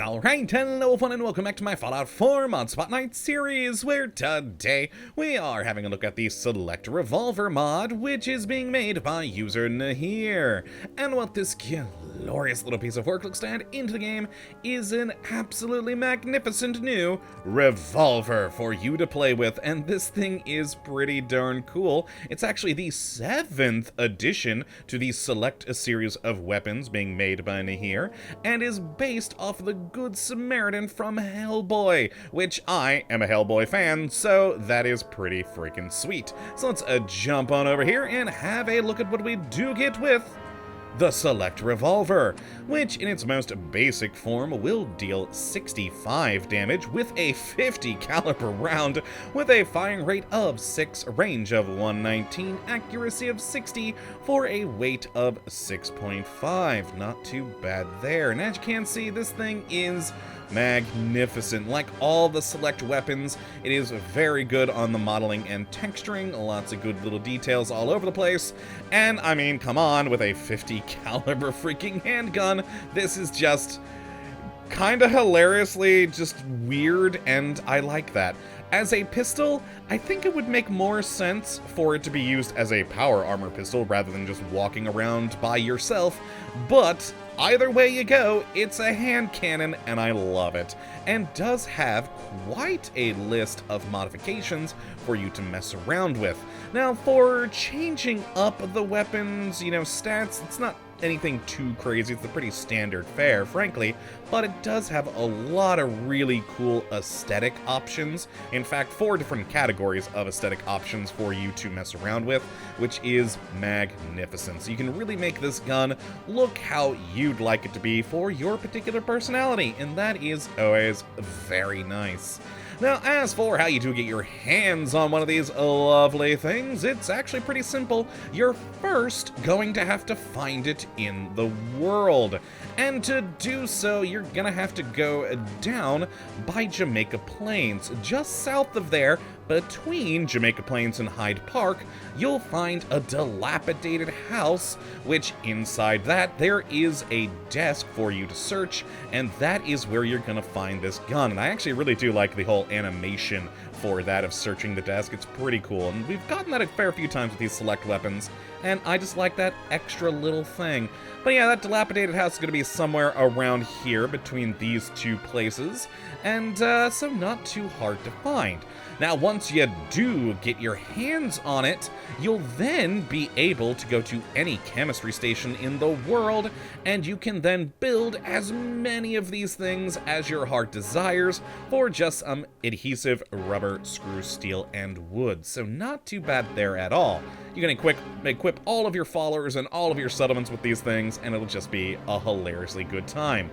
Alright, hello everyone and welcome back to my Fallout 4 Mod Spot Night series, where today we are having a look at the Select Revolver mod, which is being made by user Nahir. And what this glorious little piece of work looks to add into the game is an absolutely magnificent new revolver for you to play with, and this thing is pretty darn cool. It's actually the 7th addition to the Select series of weapons being made by Nahir, and is based off the Good Samaritan from Hellboy, which I am a Hellboy fan, so that is pretty freaking sweet. So let's jump on over here and have a look at what we do get with the Select Revolver, which in its most basic form will deal 65 damage with a 50 caliber round with a firing rate of 6, range of 119, accuracy of 60 for a weight of 6.5. Not too bad there. And as you can see, this thing is magnificent. Like all the Select weapons, it is very good on the modeling and texturing, lots of good little details all over the place, and I mean, come on, with a 50 caliber freaking handgun, this is just kinda hilariously just weird, and I like that. As a pistol, I think it would make more sense for it to be used as a power armor pistol rather than just walking around by yourself, but either way you go, it's a hand cannon and I love it, and does have quite a list of modifications for you to mess around with. Now, for changing up the weapons, stats, it's not anything too crazy. It's a pretty standard fare, frankly, but it does have a lot of really cool aesthetic options. In fact, 4 different categories of aesthetic options for you to mess around with, which is magnificent. So you can really make this gun look how you'd like it to be for your particular personality, and that is always very nice. Now, as for how you do get your hands on one of these lovely things, it's actually pretty simple. You're first going to have to find it in the world. And to do so, you're gonna have to go down by Jamaica Plains. Just south of there, between Jamaica Plains and Hyde Park, you'll find a dilapidated house, which inside that there is a desk for you to search, and that is where you're gonna find this gun. And I actually really do like the whole animation for that of searching the desk. It's pretty cool, and we've gotten that a fair few times with these Select weapons, and I just like that extra little thing. But yeah, that dilapidated house is going to be somewhere around here between these two places, and so not too hard to find. Now, once you do get your hands on it, you'll then be able to go to any chemistry station in the world, and you can then build as many of these things as your heart desires for just some adhesive, rubber, screw, steel, and wood. So not too bad there at all. You can equip all of your followers and all of your settlements with these things, and it'll just be a hilariously good time.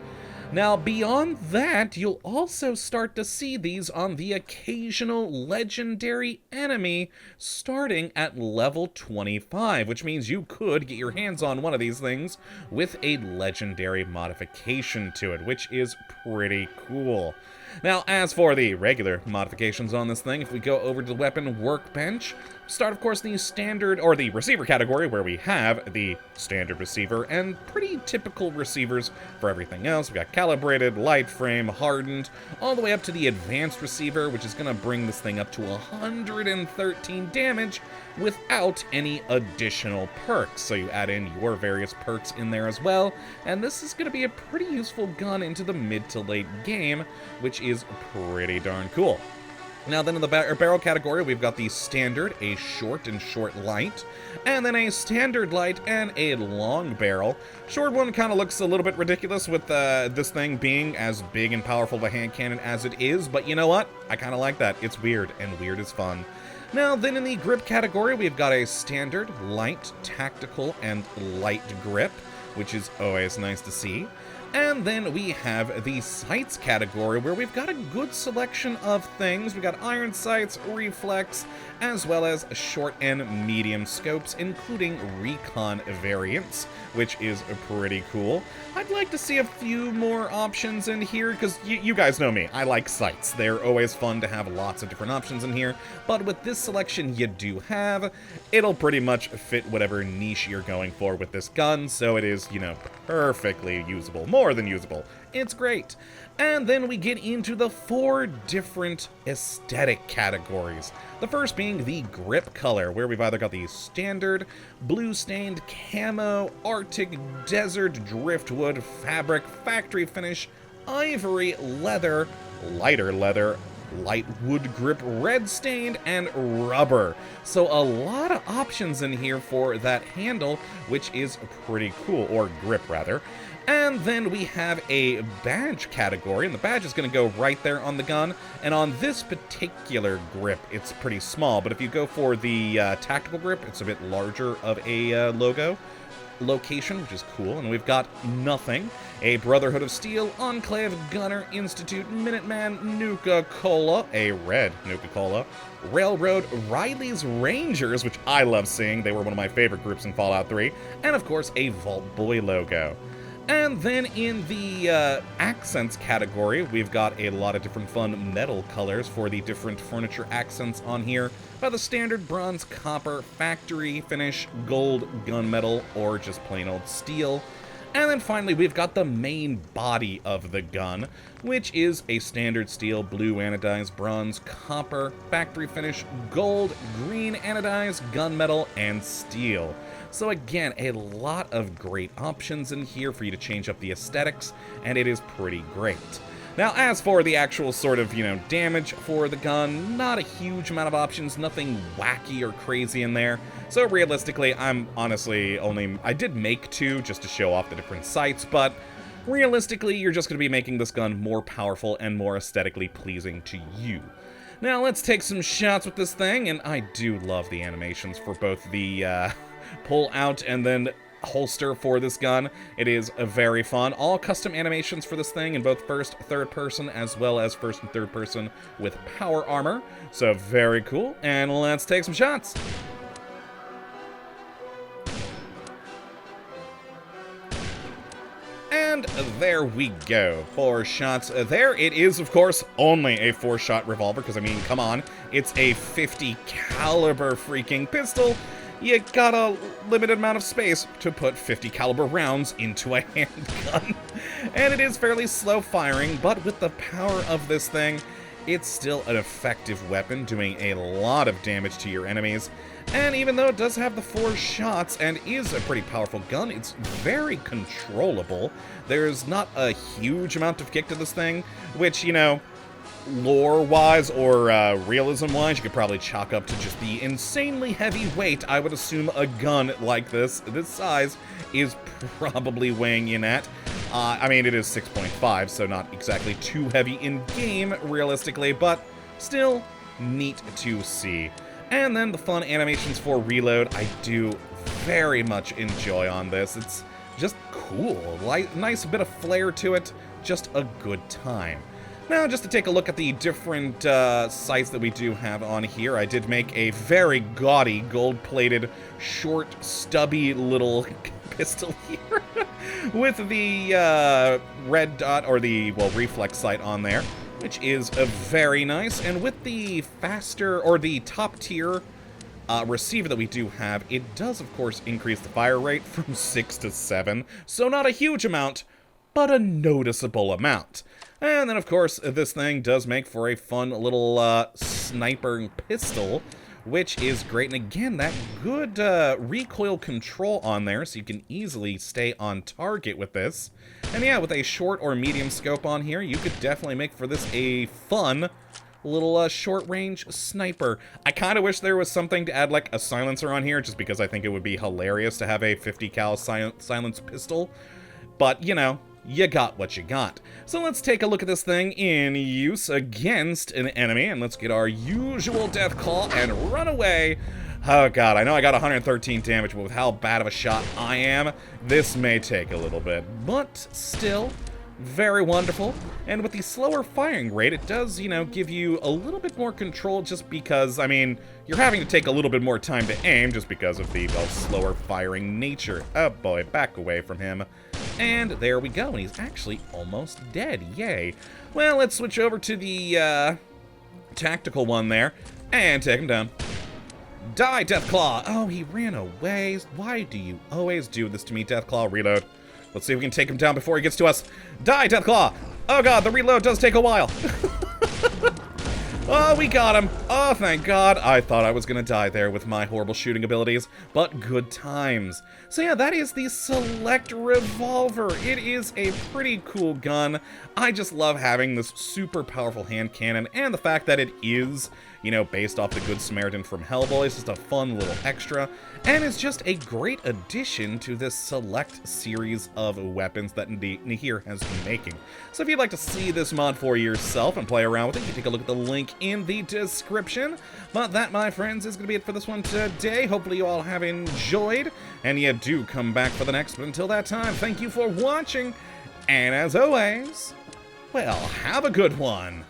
Now, beyond that, you'll also start to see these on the occasional legendary enemy starting at level 25, which means you could get your hands on one of these things with a legendary modification to it, which is pretty cool. Now, as for the regular modifications on this thing, if we go over to the weapon workbench, start, of course, the standard, or the receiver category, where we have the standard receiver and pretty typical receivers for everything else. We got calibrated, light frame, hardened, all the way up to the advanced receiver, which is going to bring this thing up to 113 damage without any additional perks. So you add in your various perks in there as well, and this is going to be a pretty useful gun into the mid to late game, which is pretty darn cool. Now then in the barrel category, we've got the standard, a short and short light, and then a standard light and a long barrel. Short one kind of looks a little bit ridiculous with this thing being as big and powerful of a hand cannon as it is, but you know what? I kind of like that. It's weird, and weird is fun. Now then in the grip category, we've got a standard, light, tactical, and light grip, which is always nice to see. And then we have the sights category, where we've got a good selection of things. We got iron sights, reflex, as well as short and medium scopes, including recon variants, which is pretty cool. I'd like to see a few more options in here, because you guys know me, I like sights. They're always fun to have lots of different options in here, but with this selection you do have, it'll pretty much fit whatever niche you're going for with this gun, so it is, perfectly usable. more than usable. It's great. And then we get into the 4 different aesthetic categories. The first being the grip color, where we've either got the standard, blue-stained, camo, arctic, desert, driftwood, fabric, factory finish, ivory, leather, lighter leather, light wood grip, red stained, and rubber. So a lot of options in here for that handle, which is pretty cool, or grip rather. And then we have a badge category, and the badge is going to go right there on the gun. And on this particular grip, it's pretty small, but if you go for the tactical grip, it's a bit larger of a location, which is cool. And we've got nothing. A Brotherhood of Steel, Enclave, Gunner, Institute, Minuteman, Nuka-Cola, a red Nuka-Cola, Railroad, Riley's Rangers, which I love seeing. They were one of my favorite groups in Fallout 3. And of course, a Vault Boy logo. And then in the accents category, we've got a lot of different fun metal colors for the different furniture accents on here. By the standard bronze, copper, factory finish, gold, gunmetal, or just plain old steel. And then finally, we've got the main body of the gun, which is a standard steel, blue anodized, bronze, copper, factory finish, gold, green anodized, gunmetal, and steel. So again, a lot of great options in here for you to change up the aesthetics, and it is pretty great. Now, as for the actual sort of, damage for the gun, not a huge amount of options, nothing wacky or crazy in there. So realistically, I'm honestly I did make 2 just to show off the different sights, but realistically, you're just going to be making this gun more powerful and more aesthetically pleasing to you. Now, let's take some shots with this thing, and I do love the animations for both the pull out and then holster for this gun. It is very fun. All custom animations for this thing in both first, third person, as well as first and third person with power armor. So very cool. And let's take some shots. And there we go. 4 shots there. It is, of course, only a 4-shot revolver, because, I mean, come on. It's a 50 caliber freaking pistol. You got a limited amount of space to put 50 caliber rounds into a handgun. And it is fairly slow firing, but with the power of this thing, it's still an effective weapon, doing a lot of damage to your enemies. And even though it does have the 4 shots and is a pretty powerful gun, it's very controllable. There's not a huge amount of kick to this thing, which, lore-wise or realism-wise, you could probably chalk up to just the insanely heavy weight I would assume a gun like this size, is probably weighing in at. I mean, it is 6.5, so not exactly too heavy in-game, realistically, but still neat to see. And then the fun animations for reload, I do very much enjoy on this. It's just cool. Nice bit of flair to it, just a good time. Now, just to take a look at the different sights that we do have on here, I did make a very gaudy, gold-plated, short, stubby little pistol here with the red dot, or the, reflex sight on there, which is very nice. And with the faster, or the top-tier receiver that we do have, it does, of course, increase the fire rate from 6 to 7, so not a huge amount, but a noticeable amount. And then, of course, this thing does make for a fun little sniper pistol, which is great. And again, that good recoil control on there, so you can easily stay on target with this. And yeah, with a short or medium scope on here, you could definitely make for this a fun little short-range sniper. I kind of wish there was something to add, like, a silencer on here, just because I think it would be hilarious to have a 50 cal silence pistol. But, you got what you got. So let's take a look at this thing in use against an enemy, and let's get our usual death claw and run away. Oh god, I know I got 113 damage, but with how bad of a shot I am, this may take a little bit. But still, very wonderful. And with the slower firing rate, it does, give you a little bit more control, just because, I mean, you're having to take a little bit more time to aim just because of the, slower firing nature. Oh boy, back away from him. And there we go, and he's actually almost dead. Yay. Well, let's switch over to the tactical one there, and take him down. Die, Deathclaw! Oh, he ran away. Why do you always do this to me, Deathclaw? Reload. Let's see if we can take him down before he gets to us. Die, Deathclaw! Oh god, the reload does take a while. Oh, we got him. Oh, thank God. I thought I was gonna die there with my horrible shooting abilities, but good times. So yeah, that is the Select Revolver. It is a pretty cool gun. I just love having this super powerful hand cannon, and the fact that it is, you know, based off the Good Samaritan from Hellboy. It's just a fun little extra, and it's just a great addition to this Select series of weapons that Nahir has been making. So if you'd like to see this mod for yourself and play around with it, you can take a look at the link in the description. But that, my friends, is going to be it for this one today. Hopefully you all have enjoyed, and you do come back for the next. But until that time, thank you for watching, and as always, well, have a good one.